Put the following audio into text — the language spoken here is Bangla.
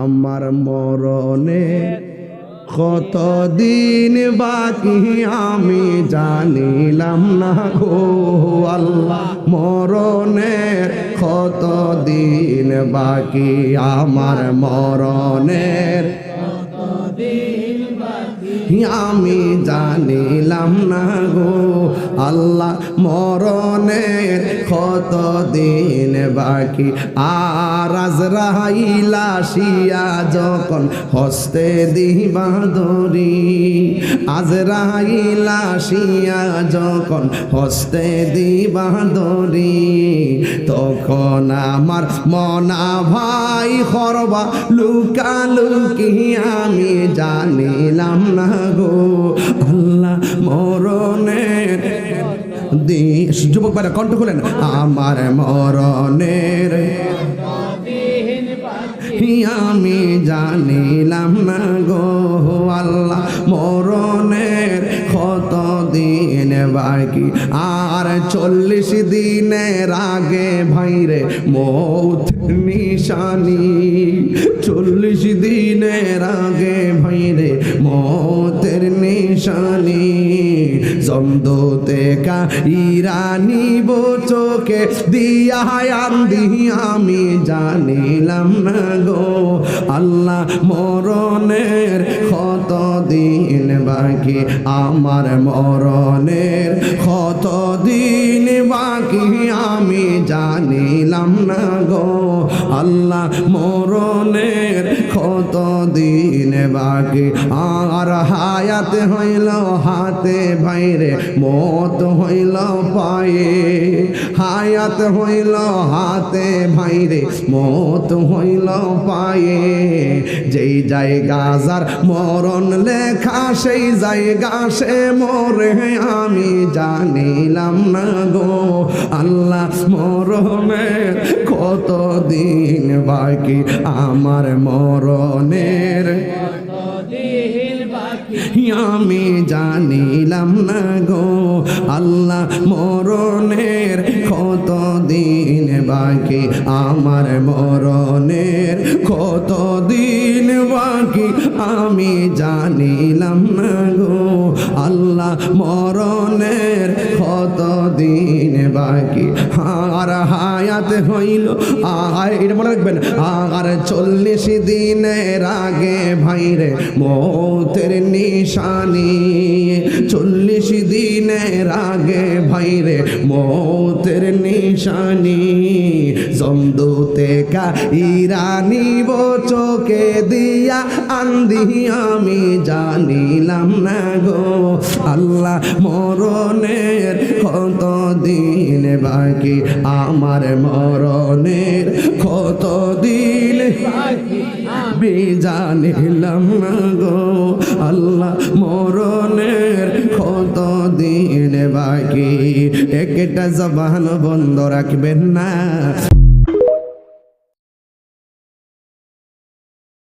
আমার মরণে কতদিন বাকি আমি জানিলাম না গো আল্লাহ মরণের কতদিন বাকি আমার মরণের আমি জানিলাম না গো আল্লাহ মরণের কতদিন বাকি আর আজরাইল আসিয়া যখন হস্তে দিবা ধরি আজরাইল আসিয়া যখন হস্তে দিবা ধরি তখন আমার মনা ভাই করবা লুকালুকি আমি জানিলাম না গো আল্লাহ মরণের দেশ যুবক ভাইরা কণ্ঠ খুলেন আমার মরণের আমি জানিলাম না গো আল্লাহ মরণের কতদিন বাকি আর 40 দিনের আগে ভাইরে মৌত নিশানি 40 দিনের আগে ভাইরে মৌতের নিশানি জমদুতে কা ইরানি চোখে দিয়া আন্দি আমি জানিলাম না গো আল্লাহ মরণের কতদিন বাকি আমার মরণের কতদিন বাকি আমি জানিলাম না গো আল্লাহ মরণের কতদিন বাকি আর হায়াত হইল হাতে ভাইরে মত হইল পায়ে হায়াত হইল হাতে ভাইরে মত হইল পায়ে যেই জায়গা যার মরণ লেখা সেই জায়গা সে মরে আমি জানিলাম না গো আল্লাহ মরণের কতদিন বাকি আমার মরণের আমি জানিলাম না গো আল্লাহ মরণের কতদিন বাকি আমার মরণের কতদিন বাকি আমি জানিলাম না গো আল্লাহ মরণের কতদিন বাকি আর হায়াত হইল এটা মনে রাখবেন আর 40 দিনের আগে ভাইরে মৌতের নিশানি 40 দিনের আগে ভাইরে মৌতের নিশানি জমদুতে কা ইরানি চোখে দিয়া আন্দি আমি জানিলাম না গো আল্লাহ মরণের কতদিন বাকি আমার মরণের কতদিন আমি জানিলাম না গো আল্লাহ মরণের কতদিন বাকি একটা জবান বন্ধ রাখবেন না।